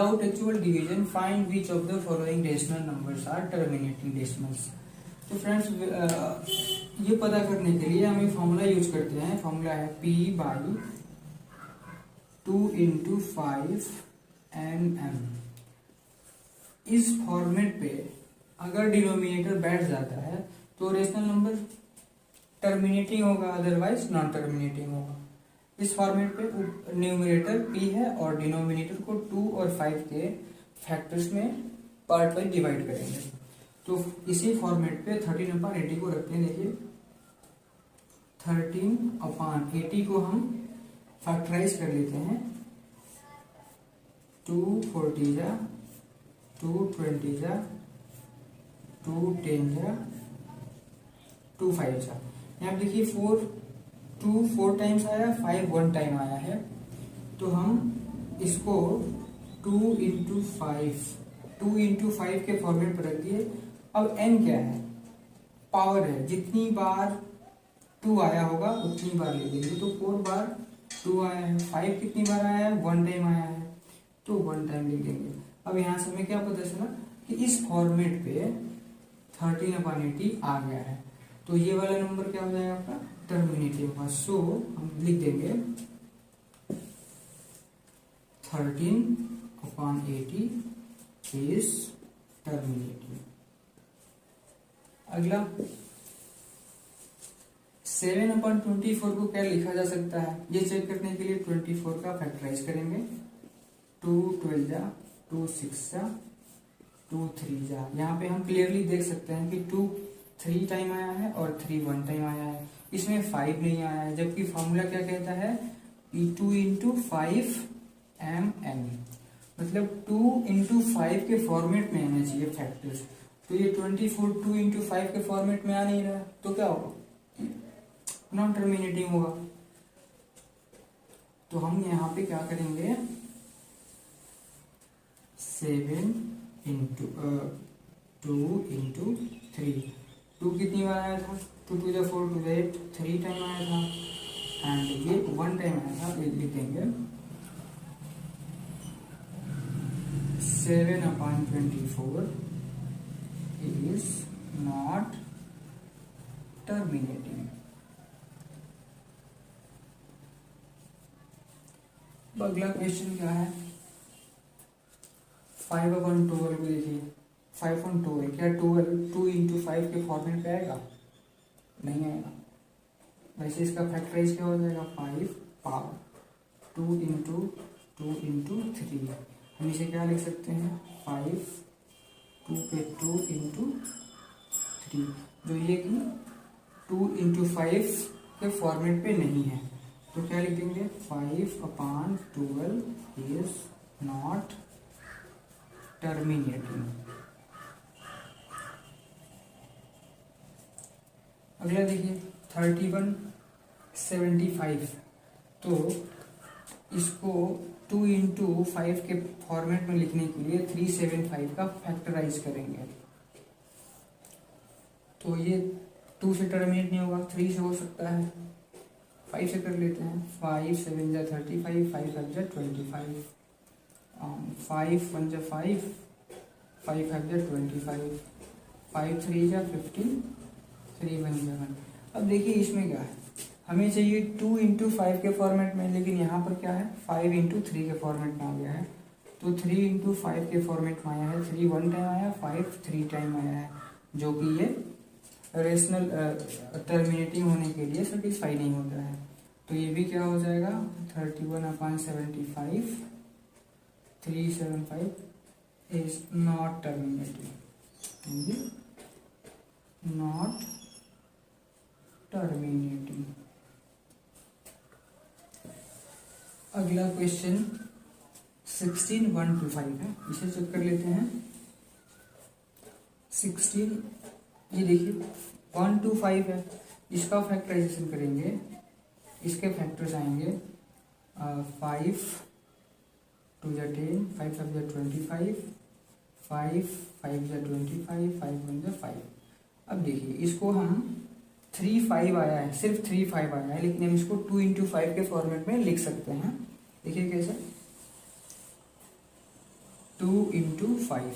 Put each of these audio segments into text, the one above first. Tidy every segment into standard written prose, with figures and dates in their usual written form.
Without actual division find which of the following rational numbers are terminating decimals. तो friends ये पता करने के लिए हम एक फॉर्मूला यूज करते हैं। फॉर्मूला है P/2 × 5 mm। इस फॉर्मेट पे अगर डिनोमिनेटर बैठ जाता है तो रेशनल नंबर टर्मिनेटिंग होगा, अदरवाइज नॉन टर्मिनेटिंग होगा। इस फॉर्मेट पे न्यूमरेटर p है और डिनोमिनेटर को 2 और 5 के फैक्टर्स में पार्ट वाइज डिवाइड करेंगे। तो इसी फॉर्मेट पे 13/80 को रखते हैं। देखिए 13/80 को हम फैक्टराइज कर लेते हैं। 2 40 जा, 2 20 जा, 2 10 जा, 2 5 जा। यहाँ देखिए 4 टाइम्स आया, 5 1 टाइम आया है। तो हम इसको 2 × 5 के फॉर्मेट पर रख दिए। अब n क्या है? पावर है। जितनी बार 2 आया होगा उतनी बार ले लेंगे। तो 4 बार 2 आया है। 5 कितनी बार आया है? 1 टाइम आया है, तो 1 टाइम लिख देंगे। अब यहाँ से हमें क्या पता चला कि इस फॉर्मेट पे 13/80 आ गया है। तो ये वाला नंबर क्या हो जाएगा आपका? टर्मिनेटिव होगा। सो हम लिख देंगे 13/80 इज टर्मिनेटिव। अगला 7/24 को क्या लिखा जा सकता है? ये चेक करने के लिए 24 का फैक्टराइज करेंगे। 2 12 जा, 2 6 जा, 2 3 जा। यहाँ पे हम क्लियरली देख सकते हैं कि 2 3 टाइम आया है और 3 1 टाइम आया है। इसमें 5 नहीं आया है, जबकि फॉर्मूला क्या कहता है? P2 × 5 mm। मतलब 2 × 5 के फॉर्मेट में आना चाहिए फैक्टर्स। तो ये 24 2 × 5 के फॉर्मेट में आ नहीं रहा, तो क्या होगा? नॉन टर्मिनेटिंग होगा। तो हम यहाँ पे क्या करेंगे? 7 × 2 × 3। 2 कितनी बार आया था? 2 2 4 2 8 3 टाइम आया था। एंड ये 1 टाइम आया था। लिख देंगे 7/24 इज नॉट टर्मिनेटिंग। अगला क्वेश्चन क्या है? 5/12 को देखिए। 5/12 क्या 12 2 × 5 के फॉर्मेट पे आएगा? नहीं आएगा। वैसे इसका फैक्टराइज क्या हो जाएगा? 5 पावर 2 × 3। हम इसे क्या लिख सकते हैं? 5 2 पे 2 × 3, जो ये कि 2 × 5 के फॉर्मेट पे नहीं है। तो क्या लिख देंगे? 5/12 इज नॉट टर्मिनेटिंग। अगला देखिए 31/75। तो इसको 2 × 5 के फॉर्मेट में लिखने के लिए 375 का फैक्टराइज करेंगे। तो ये 2 से टर्मिनेट नहीं होगा, 3 से हो सकता है। 5 से कर लेते हैं। 5 7 जा 35, 5 5 जा 25, 5 1 जा 5, 5 5 जा 25, 5 3 जा 15, 3 1 जा 1। अब देखिए इसमें क्या है? हमें चाहिए 2 × 5 के फॉर्मेट में, लेकिन यहाँ पर क्या है? 5 × 3 के फॉर्मेट में आ गया है। तो 3 × 5 के फॉर्मेट में आया है। 3 1 टाइम आया, 5 3 टाइम आया है, जो कि ये रेशनल टर्मिनेटिंग होने के लिए सेटिस्फाई नहीं होता है। तो ये भी क्या हो जाएगा? 31/75 375 is not terminating, not terminating. अगला क्वेश्चन 16/1 है, इसे चेक कर लेते हैं। 16 ये देखिए 1 2 5 है। इसका फैक्टराइजेशन करेंगे। इसके फैक्टर्स आएंगे 5 2 जा 10, 5 5 जा 25, 5 5 जा 25, 5 1 जा 5। अब देखिए इसको हम 3 5 आया है, सिर्फ 3 5 आया है, लेकिन हम इसको 2 × 5 के फॉर्मेट में लिख सकते हैं। देखिए कैसे? 2 इंटू 5,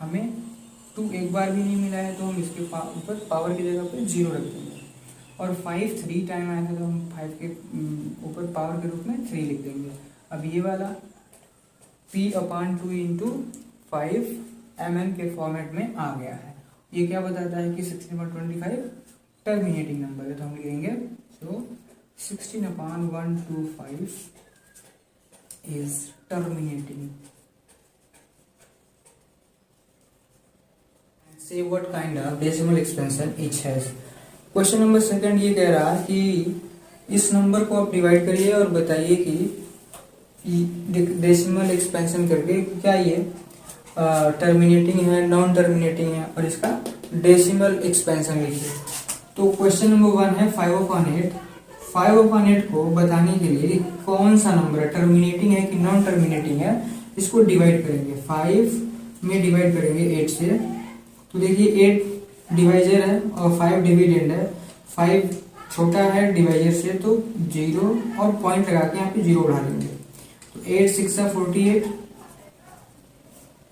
हमें 2 एक बार भी नहीं मिला है तो हम इसके ऊपर पावर की जगह पे 0 रख देंगे, और 5 3 टाइम आया था तो हम 5 के ऊपर पावर के रूप में 3 लिख देंगे। अब ये वाला p/2 इंटू 5 mm के फॉर्मेट में आ गया है। ये क्या बताता है कि 16/25 टर्मिनेटिंग नंबर है, तो हम लिखेंगे सो 16/125 is terminating. Say what kind of decimal expansion each has। Question number second ये कह रहा है कि इस नंबर को आप डिवाइड करिए और बताइए कि डेसिमल एक्सपेंशन करके क्या ये टर्मिनेटिंग है, नॉन टर्मिनेटिंग है, और इसका डेसिमल एक्सपेंशन लिखिए। तो क्वेश्चन नंबर 1 है 5/8। 5/8 को बताने के लिए कौन सा नंबर है, टर्मिनेटिंग है कि नॉन टर्मिनेटिंग है, इसको डिवाइड करेंगे। 5 में डिवाइड करेंगे 8 से, तो देखिए 8 डिवाइजर है और 5 डिविडेंड है। 5 छोटा है डिवाइजर से तो 0 और पॉइंट लगा के यहाँ पे 0 बढ़ा लेंगे, तो 8 6 48,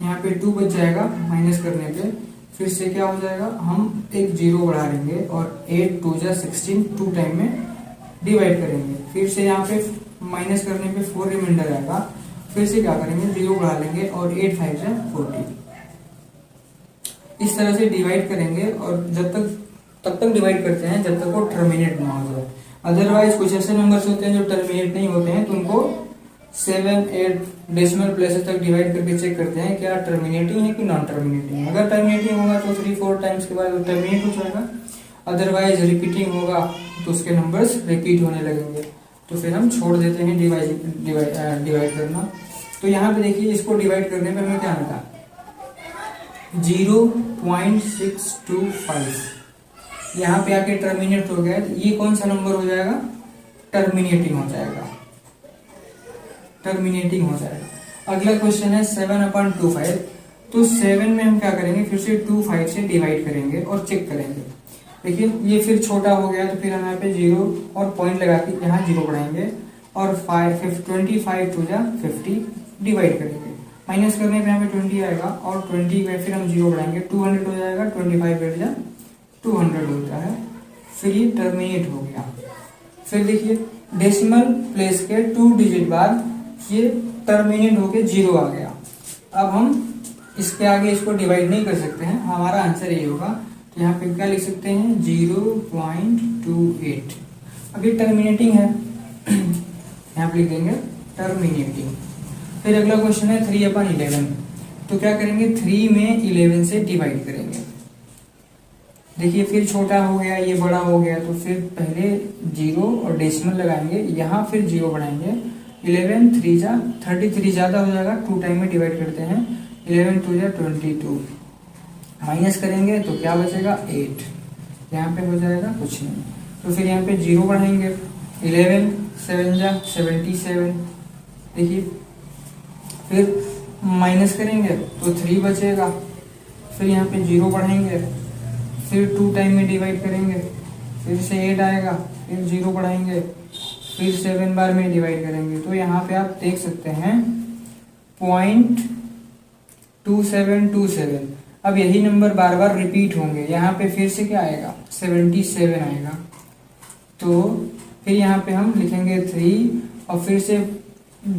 यहाँ पे 2 बच जाएगा माइनस करने पे, फिर से क्या हो जाएगा, हम एक 0 बढ़ा लेंगे और 8 2 16 2 टाइम में डिवाइड करेंगे, फिर से यहाँ पे माइनस करने पे 4 रिमाइंडर आएगा, फिर से क्या करेंगे 0 बढ़ा लेंगे और 8 5 40। इस तरह से डिवाइड करेंगे और तब तक डिवाइड करते हैं जब तक वो टर्मिनेट ना हो जाए। अदरवाइज कुछ ऐसे नंबर्स होते हैं जो टर्मिनेट नहीं होते हैं, तो उनको 7 8 डेसिमल प्लेसेस तक डिवाइड करके चेक करते हैं क्या टर्मिनेटिंग है कि नॉन टर्मिनेटिंग है। अगर टर्मिनेटिंग होगा तो 3 4 टाइम्स के बाद वो टर्मिनेट हो जाएगा, अदरवाइज रिपीटिंग होगा तो उसके नंबर्स रिपीट होने लगेंगे, तो फिर हम छोड़ देते हैं डिवाइड करना। तो यहाँ पे देखिए इसको डिवाइड करने पे हमें क्या मिला, 0.625। यहाँ पे आके टर्मिनेट हो गया, तो ये कौन सा नंबर हो जाएगा, टर्मिनेटिंग हो जाएगा, टर्मिनेटिंग हो जाएगा। अगला क्वेश्चन है 7/25। तो 7 में हम क्या करेंगे, फिर से 2 5 से डिवाइड करेंगे और चेक करेंगे। देखिए ये फिर छोटा हो गया, तो फिर हम यहाँ पे 0 और पॉइंट लगा के यहाँ 0 बढ़ाएंगे और 25 2 50 डिवाइड करेंगे, माइनस करने पे यहाँ पे 20 आएगा और 20 में फिर हम 0 बढ़ाएंगे, 200 हो जाएगा, 25 बैठ जाए 200 होता है, फिर ये टर्मिनेट हो गया। फिर देखिए डेसिमल प्लेस के 2 डिजिट बाद ये टर्मिनेट होके 0 आ गया। अब हम इसके आगे इसको डिवाइड नहीं कर सकते हैं, हमारा आंसर ये होगा, तो यहाँ पे क्या लिख सकते हैं 0.28। अब ये टर्मिनेटिंग है, यहाँ पे लिख देंगे टर्मिनेटिंग। फिर अगला क्वेश्चन है 3/11। तो क्या करेंगे, 3 में 11 से डिवाइड करेंगे। देखिए फिर छोटा हो गया, ये बड़ा हो गया, तो फिर पहले 0 और डेसिमल लगाएंगे, यहाँ फिर 0 बढ़ाएंगे। 11 3 33 ज्यादा हो जाएगा, 2 टाइम में डिवाइड करते हैं, 11 2 22, माइनस करेंगे तो क्या बचेगा 8, यहाँ पे हो जाएगा कुछ नहीं, तो फिर यहाँ पे 0 बढ़ाएंगे, 11 7 77। देखिए फिर माइनस करेंगे तो 3 बचेगा, फिर यहाँ पे 0 बढ़ाएंगे, फिर 2 टाइम में डिवाइड करेंगे, फिर से 8 आएगा, फिर 0 बढ़ाएंगे, फिर 7 बार में डिवाइड करेंगे। तो यहाँ पे आप देख सकते हैं 0.2727। अब यही नंबर बार बार रिपीट होंगे, यहाँ पे फिर से क्या आएगा 77 आएगा, तो फिर यहाँ पे हम लिखेंगे 3 और फिर से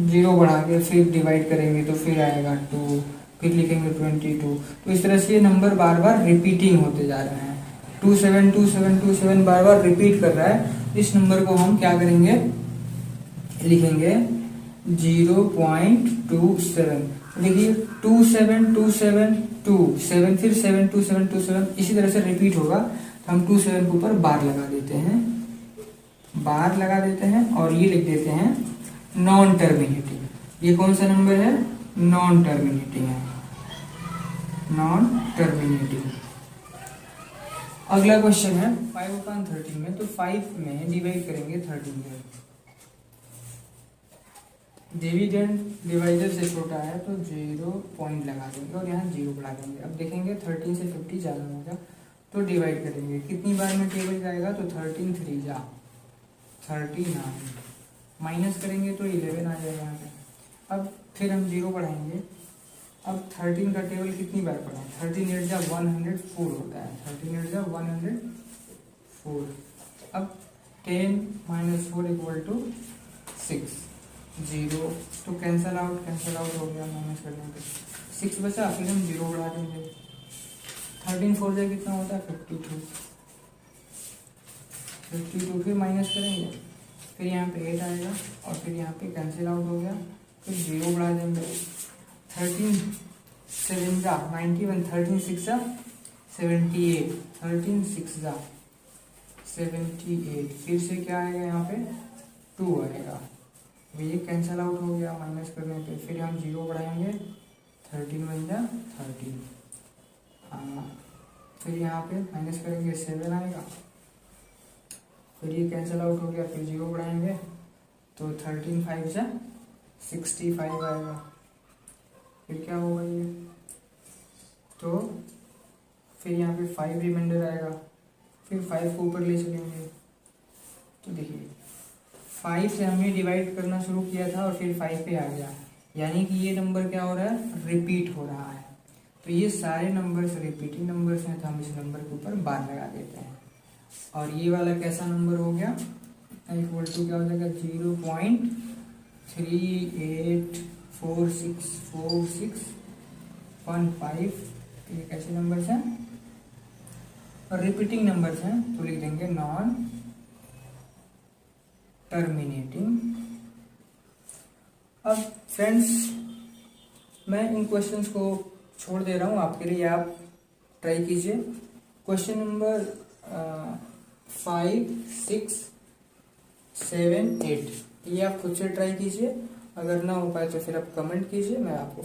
0 बढ़ा के फिर डिवाइड करेंगे तो फिर आएगा 2, फिर लिखेंगे 22। तो इस तरह से ये नंबर बार बार रिपीटिंग होते जा रहे हैं, 272727 बार बार रिपीट कर रहा है। इस नंबर को हम क्या करेंगे, लिखेंगे 0.27। देखिए 272727 फिर 72727, इसी तरह से रिपीट होगा, तो हम 27 के ऊपर बार लगा देते हैं और ये लिख देते हैं नॉन टर्मिनेटिंग। ये कौन सा नंबर है, नॉन टर्मिनेटिंग है, नॉन टर्मिनेटिंग। अगला क्वेश्चन है 5/13 में। तो 5 में डिवाइड करेंगे 13 में, डिविडेंड डिवाइजर से छोटा है तो 0 पॉइंट लगा देंगे और यहाँ 0 बढ़ा देंगे। अब देखेंगे 13 से 50 ज़्यादा होगा तो डिवाइड करेंगे, कितनी बार में टेबल जाएगा, तो 13 3 39, माइनस करेंगे तो 11 आ जाएगा यहाँ पे। अब फिर हम 0 बढ़ाएंगे अब 13 का टेबल कितनी बार पढ़ा है? 13 8 जा 104 होता है, 13 8 जा 104। अब 10 - 4 = 6, 0 तो कैंसल आउट हो गया माइनस करने पे 6 बचा, फिर हम 0 बढ़ा देंगे। 13 4 जा कितना होता है? 52 फिर माइनस करेंगे, फिर यहाँ पे 8 आएगा और फिर यहाँ पे कैंसिल आउट हो गया, फिर 0 बढ़ा देंगे। 13 7 जा 91, 13 6 जा 78, 13 6 जा 78, फिर से क्या आएगा यहाँ पे 2 आएगा, ये कैंसिल आउट हो गया माइनस करने पे, फिर हम 0 बढ़ाएंगे, 13 1 जा 13, हाँ, फिर यहाँ पे माइनस करेंगे 7 आएगा, फिर ये कैंसिल आउट हो गया, फिर 0 बढ़ाएंगे तो 13 5 जा 65 आएगा, फिर क्या होगा ये, तो फिर यहाँ पे 5 रिमाइंडर आएगा, फिर 5 को ऊपर ले चलेंगे, तो देखिए 5 से हमने डिवाइड करना शुरू किया था और फिर 5 पे आ गया, यानी कि ये नंबर क्या हो रहा है? रिपीट हो रहा है। तो ये सारे नंबर्स रिपीटिंग नंबर्स हैं, तो हम इस नंबर के ऊपर बार लगा देते हैं। और ये वाला कैसा नंबर हो गया? इक्वल टू क्या हो जाएगा? 0.38464615। ये कैसे नंबर्स हैं? रिपीटिंग नंबर्स हैं, तो लिख देंगे नॉन टर्मिनेटिंग। अब फ्रेंड्स मैं इन क्वेश्चंस को छोड़ दे रहा हूँ आपके लिए, आप ट्राई कीजिए। क्वेश्चन नंबर 5 6 7 8 ये आप खुद से ट्राई कीजिए, अगर ना हो पाए तो फिर आप कमेंट कीजिए, मैं आपको